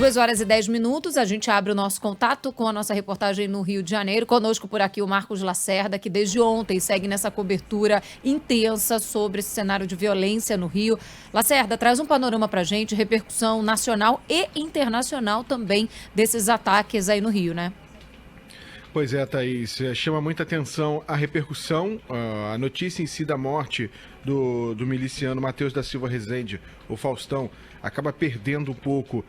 2h10, a gente abre o nosso contato com a nossa reportagem no Rio de Janeiro. Conosco por aqui o Marcos Lacerda, que desde ontem segue nessa cobertura intensa sobre esse cenário de violência no Rio. Lacerda, traz um panorama pra gente, repercussão nacional e internacional também desses ataques aí no Rio, né? Pois é, Thaís, chama muita atenção a repercussão, a notícia em si da morte do miliciano Matheus da Silva Rezende, o Faustão, acaba perdendo um pouco,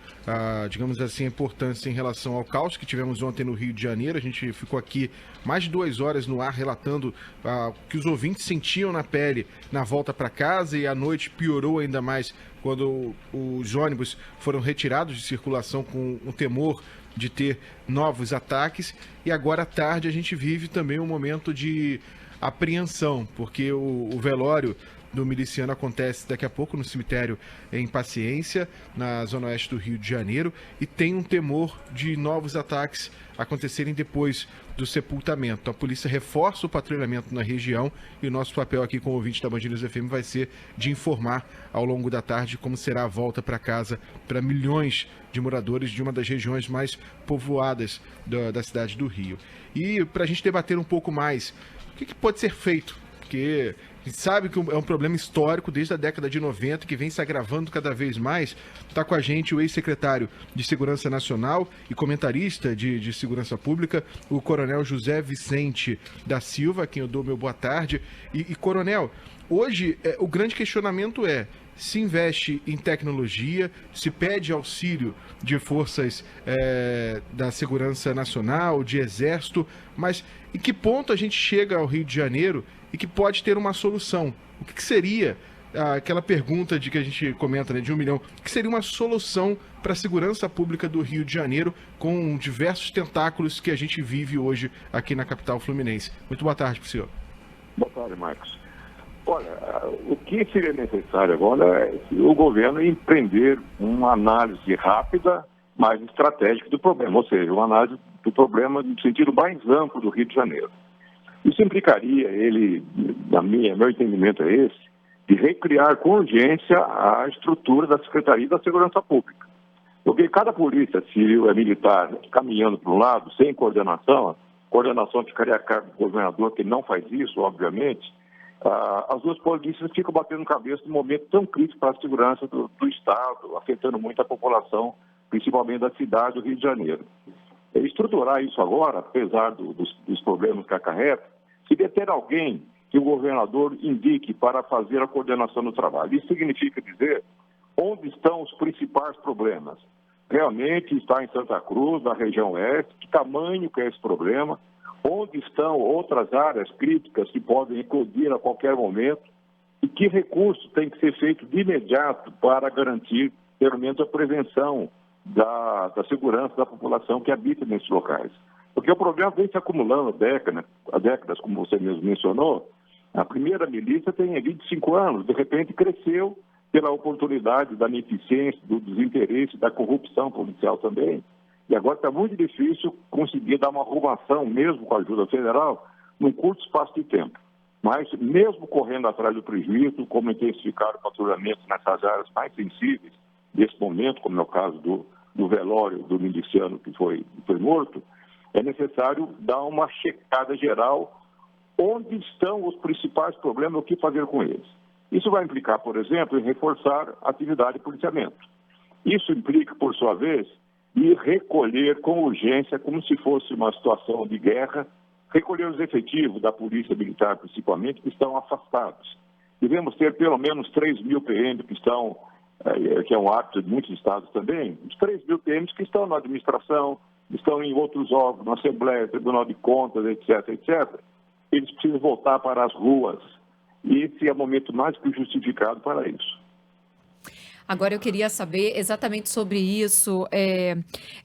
digamos assim, a importância em relação ao caos que tivemos ontem no Rio de Janeiro. A gente ficou aqui mais de 2 horas no ar relatando o que os ouvintes sentiam na pele na volta para casa, e a noite piorou ainda mais quando os ônibus foram retirados de circulação com o temor de ter novos ataques. E agora à tarde a gente vive também um momento de apreensão, porque o velório do miliciano acontece daqui a pouco no cemitério em Paciência, na zona oeste do Rio de Janeiro, e tem um temor de novos ataques acontecerem depois do sepultamento. A polícia reforça o patrulhamento na região e o nosso papel aqui com o ouvinte da Band News FM vai ser de informar ao longo da tarde como será a volta para casa para milhões de moradores de uma das regiões mais povoadas da cidade do Rio. E para a gente debater um pouco mais, o que pode ser feito? Porque a gente sabe que é um problema histórico desde a década de 90, que vem se agravando cada vez mais. Está com a gente o ex-secretário de Segurança Nacional e comentarista de Segurança Pública, o Coronel José Vicente da Silva, a quem eu dou meu boa tarde. E Coronel, hoje o grande questionamento é: se investe em tecnologia, se pede auxílio de forças da Segurança Nacional, de Exército, mas em que ponto a gente chega ao Rio de Janeiro e que pode ter uma solução? O que seria aquela pergunta que a gente comenta, né, de 1 milhão, o que seria uma solução para a segurança pública do Rio de Janeiro com diversos tentáculos que a gente vive hoje aqui na capital fluminense? Muito boa tarde para o senhor. Boa tarde, Marcos. Olha, o que seria necessário agora é o governo empreender uma análise rápida, mais estratégica do problema, ou seja, uma análise do problema no sentido mais amplo do Rio de Janeiro. Isso implicaria, meu entendimento é esse, de recriar com urgência a estrutura da Secretaria da Segurança Pública. Porque cada polícia civil é militar caminhando para um lado, sem coordenação, a coordenação ficaria a cargo do governador, que não faz isso, obviamente. As duas polícias ficam batendo cabeça num momento tão crítico para a segurança do Estado, afetando muito a população, principalmente da cidade do Rio de Janeiro. Estruturar isso agora, apesar dos problemas que acarreta, seria ter alguém que o governador indique para fazer a coordenação do trabalho. Isso significa dizer onde estão os principais problemas. Realmente está em Santa Cruz, na região oeste, que tamanho que é esse problema, onde estão outras áreas críticas que podem eclodir a qualquer momento e que recurso tem que ser feito de imediato para garantir, pelo menos, a prevenção da segurança da população que habita nesses locais. Porque o problema vem se acumulando há décadas, como você mesmo mencionou. A primeira milícia tem 25 anos, de repente cresceu pela oportunidade da ineficiência, do desinteresse, da corrupção policial também. E agora está muito difícil conseguir dar uma arrumação, mesmo com a ajuda federal, num curto espaço de tempo. Mas, mesmo correndo atrás do prejuízo, como intensificar o patrulhamento nessas áreas mais sensíveis, nesse momento, como é o caso do velório do miliciano que foi morto, é necessário dar uma checada geral onde estão os principais problemas e o que fazer com eles. Isso vai implicar, por exemplo, em reforçar a atividade de policiamento. Isso implica, por sua vez, em recolher com urgência, como se fosse uma situação de guerra, recolher os efetivos da Polícia Militar, principalmente, que estão afastados. Devemos ter pelo menos 3.000 PM que estão, que é um hábito de muitos estados também, os 3.000 PMs que estão na administração, estão em outros órgãos, na Assembleia, Tribunal de Contas, etc., etc. Eles precisam voltar para as ruas. E esse é o momento mais que justificado para isso. Agora eu queria saber exatamente sobre isso.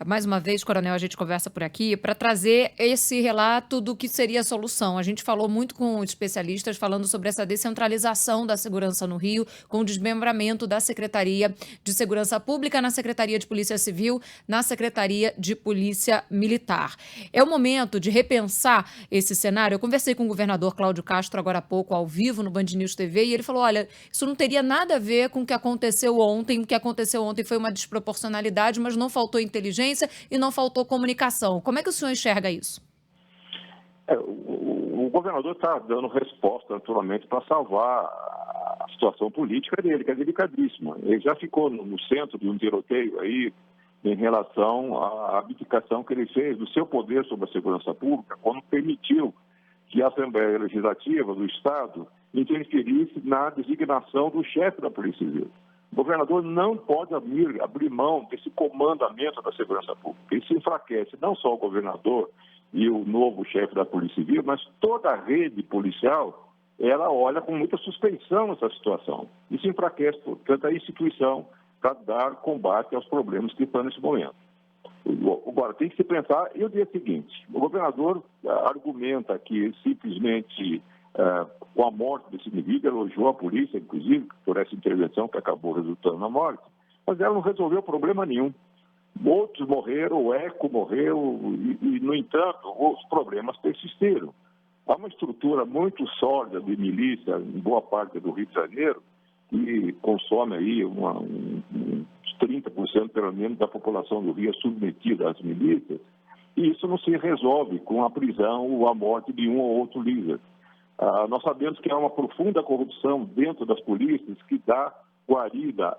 Mais uma vez, Coronel, a gente conversa por aqui para trazer esse relato do que seria a solução. A gente falou muito com especialistas falando sobre essa descentralização da segurança no Rio, com o desmembramento da Secretaria de Segurança Pública na Secretaria de Polícia Civil, na Secretaria de Polícia Militar. É o momento de repensar esse cenário. Eu conversei com o governador Cláudio Castro agora há pouco, ao vivo, no Band News TV, e ele falou, olha, isso não teria nada a ver com o que aconteceu ontem ontem. O que aconteceu ontem foi uma desproporcionalidade, mas não faltou inteligência e não faltou comunicação. Como é que o senhor enxerga isso? O governador está dando resposta, naturalmente, para salvar a situação política dele, que é delicadíssima. Ele já ficou no centro de um tiroteio aí em relação à abdicação que ele fez do seu poder sobre a segurança pública, quando permitiu que a Assembleia Legislativa do Estado interferisse na designação do chefe da Polícia Civil. O governador não pode abrir mão desse comandamento da segurança pública. Isso enfraquece não só o governador e o novo chefe da Polícia Civil, mas toda a rede policial, ela olha com muita suspeição essa situação. Isso enfraquece, portanto, a instituição para dar combate aos problemas que estão nesse momento. Agora, tem que se pensar, e o dia seguinte, o governador argumenta que simplesmente com a morte desse indivíduo, elogiou a polícia, inclusive, por essa intervenção que acabou resultando na morte, mas ela não resolveu problema nenhum. Outros morreram, o ECO morreu, e, no entanto, os problemas persistiram. Há uma estrutura muito sólida de milícia em boa parte do Rio de Janeiro, que consome aí uns 30% pelo menos da população do Rio submetida às milícias, e isso não se resolve com a prisão ou a morte de um ou outro líder. Nós sabemos que há uma profunda corrupção dentro das polícias que dá guarida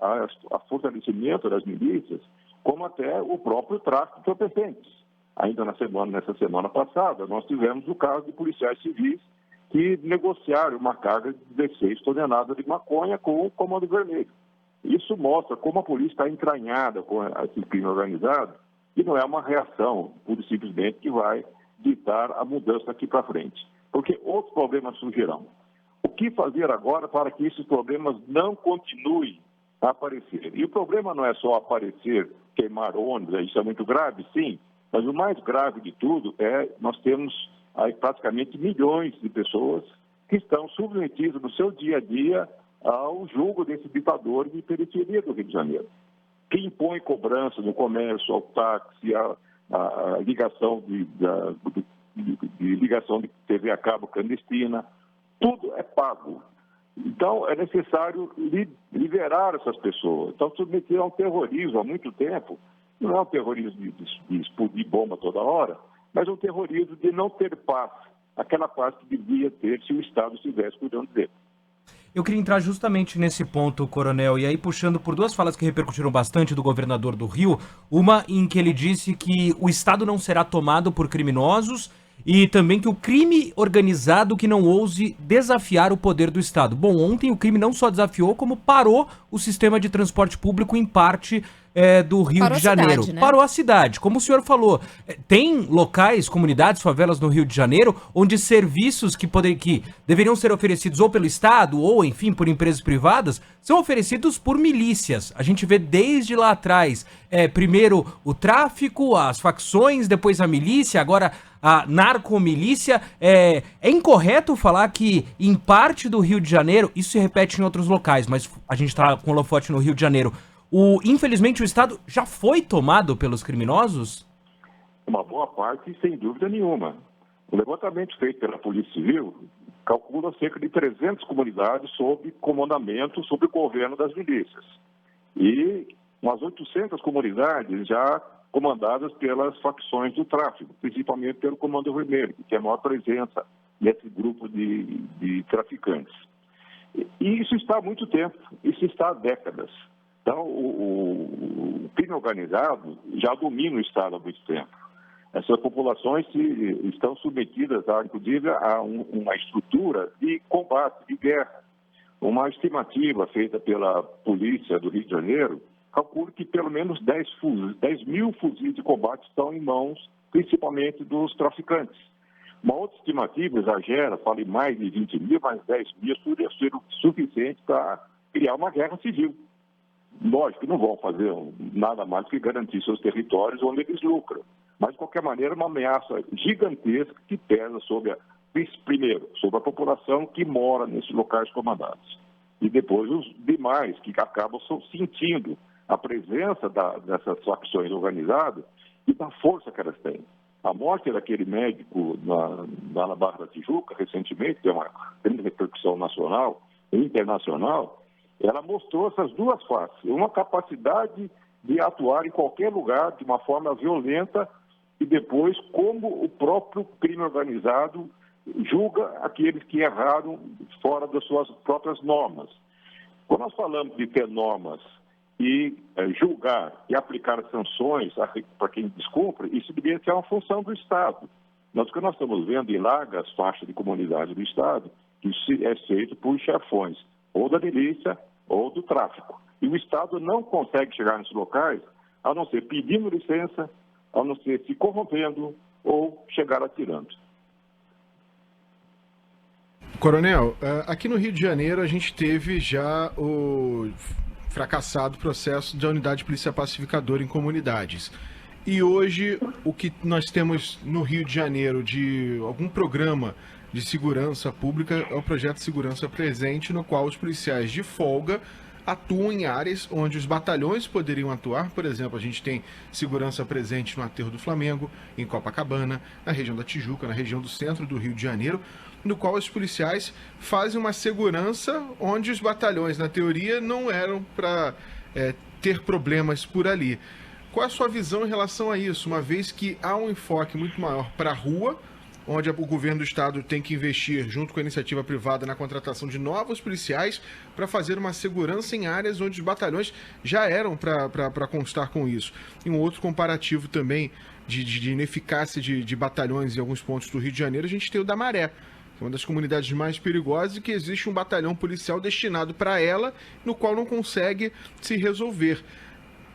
a fortalecimento das milícias, como até o próprio tráfico de entorpecentes. Ainda nessa semana passada, nós tivemos o caso de policiais civis que negociaram uma carga de 16 toneladas de maconha com o Comando Vermelho. Isso mostra como a polícia está entranhada com esse crime organizado e não é uma reação, pura e simplesmente, que vai ditar a mudança daqui para frente. Porque outros problemas surgirão. O que fazer agora para que esses problemas não continuem a aparecer? E o problema não é só aparecer, queimar ônibus, isso é muito grave, sim, mas o mais grave de tudo é nós temos aí praticamente milhões de pessoas que estão submetidas no seu dia a dia ao julgo desse ditador de periferia do Rio de Janeiro, que impõe cobrança no comércio, ao táxi, a ligação de ligação de TV a cabo clandestina, tudo é pago. Então, é necessário liberar essas pessoas. Estão submetidas a um terrorismo há muito tempo. Não é um terrorismo de explodir bomba toda hora, mas um terrorismo de não ter paz, aquela paz que devia ter se o Estado estivesse cuidando dele. Eu queria entrar justamente nesse ponto, Coronel, e aí puxando por duas falas que repercutiram bastante do governador do Rio, uma em que ele disse que o Estado não será tomado por criminosos e também que o crime organizado que não ouse desafiar o poder do Estado. Bom, ontem o crime não só desafiou, como parou o sistema de transporte público em parte do Rio de Janeiro. Cidade, né? Parou a cidade. Como o senhor falou, tem locais, comunidades, favelas no Rio de Janeiro, onde serviços que deveriam ser oferecidos ou pelo Estado ou, enfim, por empresas privadas, são oferecidos por milícias. A gente vê desde lá atrás, primeiro o tráfico, as facções, depois a milícia, agora a narcomilícia. É incorreto falar que em parte do Rio de Janeiro, isso se repete em outros locais, mas a gente está com o holofote no Rio de Janeiro, infelizmente o Estado já foi tomado pelos criminosos? Uma boa parte, sem dúvida nenhuma. O levantamento feito pela Polícia Civil calcula cerca de 300 comunidades sob comandamento, sob o governo das milícias. E umas 800 comunidades já comandadas pelas facções do tráfico, principalmente pelo Comando Vermelho, que tem a maior presença nesse grupo de traficantes. E isso está há muito tempo, isso está há décadas. Então, o crime organizado já domina o Estado há muito tempo. Essas populações estão submetidas, inclusive, a uma estrutura de combate, de guerra. Uma estimativa feita pela polícia do Rio de Janeiro calcula que pelo menos 10 mil fuzis de combate estão em mãos, principalmente dos traficantes. Uma outra estimativa exagera, fala em mais de 20 mil, mas 10 mil seria suficiente para criar uma guerra civil. Lógico que não vão fazer nada mais que garantir seus territórios onde eles lucram. Mas, de qualquer maneira, é uma ameaça gigantesca que pesa primeiro, sobre a população que mora nesses locais comandados. E depois os demais, que acabam sentindo a presença dessas facções organizadas e da força que elas têm. A morte daquele médico lá na Barra da Tijuca, recentemente, tem uma grande repercussão nacional e internacional. ela mostrou essas duas faces, uma capacidade de atuar em qualquer lugar de uma forma violenta e depois como o próprio crime organizado julga aqueles que erraram fora das suas próprias normas. Quando nós falamos de ter normas e julgar e aplicar sanções para quem descumpre, isso deveria ser uma função do Estado. Mas o que nós estamos vendo em largas faixas de comunidade do Estado, isso é feito por chefões, ou da milícia, ou do tráfico. E o Estado não consegue chegar nesses locais, a não ser pedindo licença, a não ser se corrompendo ou chegar atirando. Coronel, aqui no Rio de Janeiro a gente teve já o fracassado processo da unidade de polícia pacificadora em comunidades. E hoje o que nós temos no Rio de Janeiro de algum programa de segurança pública é o projeto Segurança Presente, no qual os policiais de folga atuam em áreas onde os batalhões poderiam atuar. Por exemplo, a gente tem segurança presente no Aterro do Flamengo, em Copacabana, na região da Tijuca, na região do centro do Rio de Janeiro, no qual os policiais fazem uma segurança onde os batalhões, na teoria, não eram para ter problemas por ali. Qual é a sua visão em relação a isso, uma vez que há um enfoque muito maior para a rua, onde o governo do estado tem que investir, junto com a iniciativa privada, na contratação de novos policiais para fazer uma segurança em áreas onde os batalhões já eram para constar com isso. E um outro comparativo também de ineficácia de batalhões em alguns pontos do Rio de Janeiro, a gente tem o da Maré, que é uma das comunidades mais perigosas e que existe um batalhão policial destinado para ela, no qual não consegue se resolver.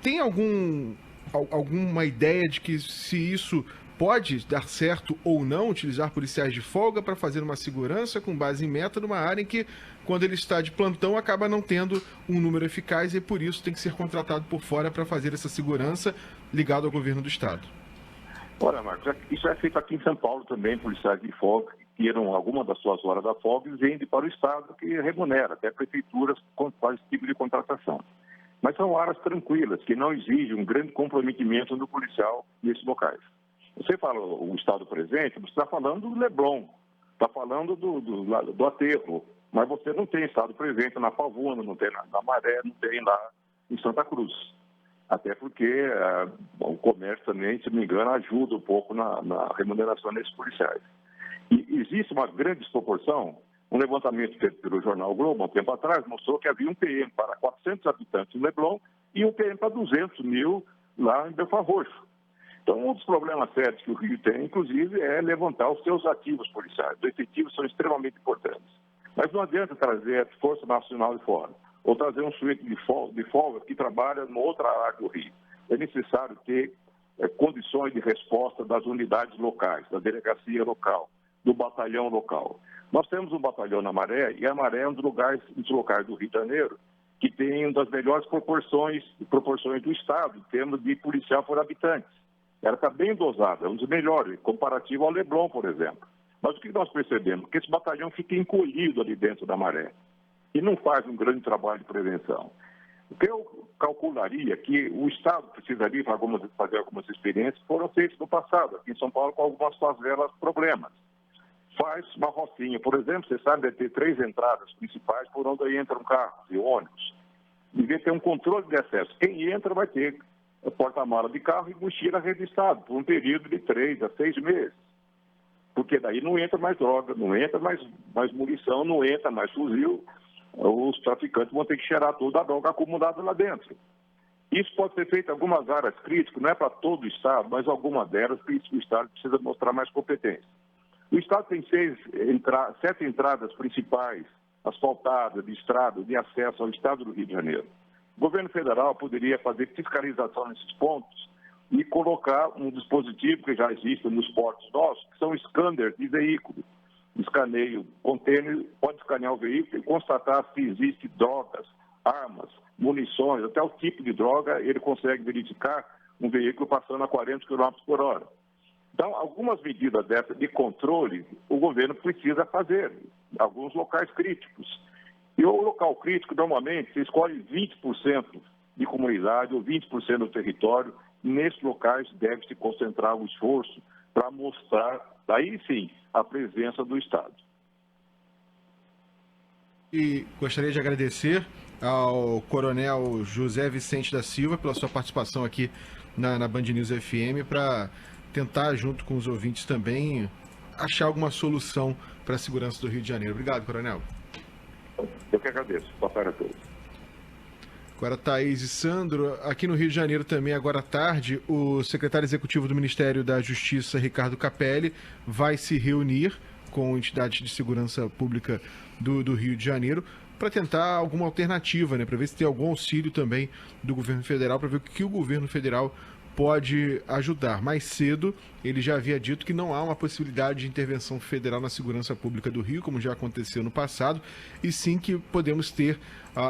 Tem alguma ideia de que se isso pode dar certo ou não, utilizar policiais de folga para fazer uma segurança com base em meta numa área em que, quando ele está de plantão, acaba não tendo um número eficaz e por isso tem que ser contratado por fora para fazer essa segurança ligado ao governo do estado? Olha, Marcos, isso é feito aqui em São Paulo também, policiais de folga que tiram alguma das suas horas da folga e vendem para o estado, que remunera, até prefeituras faz esse tipo de contratação. Mas são áreas tranquilas, que não exigem um grande comprometimento do policial nesses locais. Você fala o estado presente, você está falando do Leblon, está falando do Aterro, mas você não tem estado presente na Pavuna, não tem na Maré, não tem lá em Santa Cruz. Até porque o comércio também, se não me engano, ajuda um pouco na remuneração desses policiais. E existe uma grande desproporção. Um levantamento feito pelo jornal o Globo, há um tempo atrás, mostrou que havia um PM para 400 habitantes no Leblon e um PM para 200 mil lá em Belford Roxo. Então, um dos problemas sérios que o Rio tem, inclusive, é levantar os seus ativos policiais. Os efetivos são extremamente importantes. Mas não adianta trazer a Força Nacional de fora, ou trazer um sujeito de folga que trabalha numa outra área do Rio. É necessário ter condições de resposta das unidades locais, da delegacia local, do batalhão local. Nós temos um batalhão na Maré, e a Maré é um dos locais do Rio de Janeiro que tem uma das melhores proporções do Estado, em termos de policial por habitantes. Ela está bem dosada, é um dos melhores, comparativo ao Leblon, por exemplo. Mas o que nós percebemos? Que esse batalhão fica encolhido ali dentro da Maré e não faz um grande trabalho de prevenção. O que eu calcularia que o Estado precisaria fazer algumas experiências foram feitas no passado, aqui em São Paulo, com algumas favelas problemas. Faz uma rocinha, por exemplo, você sabe, deve ter 3 entradas principais por onde entram carros e ônibus. Devia ter um controle de acesso. Quem entra vai ter porta-mala de carro e mochila registrada por um período de 3 a 6 meses. Porque daí não entra mais droga, não entra mais munição, não entra mais fuzil. Os traficantes vão ter que cheirar toda a droga acumulada lá dentro. Isso pode ser feito em algumas áreas críticas, não é para todo o Estado, mas algumas delas o Estado precisa mostrar mais competência. O Estado tem 7 entradas principais, asfaltadas, de estrada, de acesso ao Estado do Rio de Janeiro. O governo federal poderia fazer fiscalização nesses pontos e colocar um dispositivo que já existe nos portos nossos, que são scanners de veículo. Escaneia o contêiner, pode escanear o veículo e constatar se existe drogas, armas, munições, até o tipo de droga, ele consegue verificar um veículo passando a 40 km por hora. Então, algumas medidas dessas de controle, o governo precisa fazer, em alguns locais críticos. E o local crítico, normalmente, você escolhe 20% de comunidade ou 20% do território. Nesses locais deve-se concentrar o esforço para mostrar, daí sim, a presença do Estado. E gostaria de agradecer ao Coronel José Vicente da Silva pela sua participação aqui na Band News FM para tentar, junto com os ouvintes também, achar alguma solução para a segurança do Rio de Janeiro. Obrigado, Coronel. Eu que agradeço. Boa tarde a todos. Agora, Thaís e Sandro, aqui no Rio de Janeiro também, agora à tarde, o secretário executivo do Ministério da Justiça, Ricardo Capelli, vai se reunir com entidades de segurança pública do Rio de Janeiro para tentar alguma alternativa, né, para ver se tem algum auxílio também do governo federal, para ver o que o governo federal pode ajudar. Mais cedo, ele já havia dito que não há uma possibilidade de intervenção federal na segurança pública do Rio, como já aconteceu no passado, e sim que podemos ter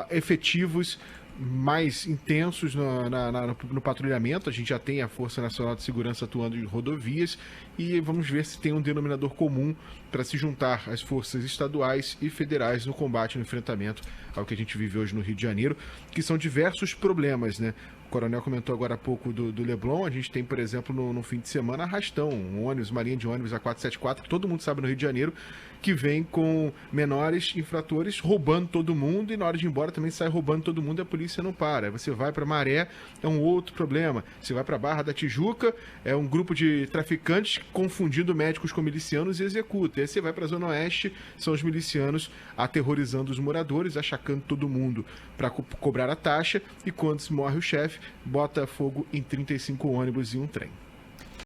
efetivos mais intensos no patrulhamento. A gente já tem a Força Nacional de Segurança atuando em rodovias e vamos ver se tem um denominador comum para se juntar às forças estaduais e federais no combate, no enfrentamento ao que a gente vive hoje no Rio de Janeiro, que são diversos problemas, né? O Coronel comentou agora há pouco do Leblon. A gente tem, por exemplo, no fim de semana, Arrastão, um ônibus, uma linha de ônibus A474, que todo mundo sabe no Rio de Janeiro, que vem com menores infratores roubando todo mundo e na hora de ir embora também sai roubando todo mundo e a polícia não para. Aí você vai para Maré, é um outro problema. Você vai para Barra da Tijuca, é um grupo de traficantes confundindo médicos com milicianos e executa. E aí você vai para a Zona Oeste, são os milicianos aterrorizando os moradores, achacando todo mundo para cobrar a taxa, e quando se morre o chefe, bota fogo em 35 ônibus e um trem.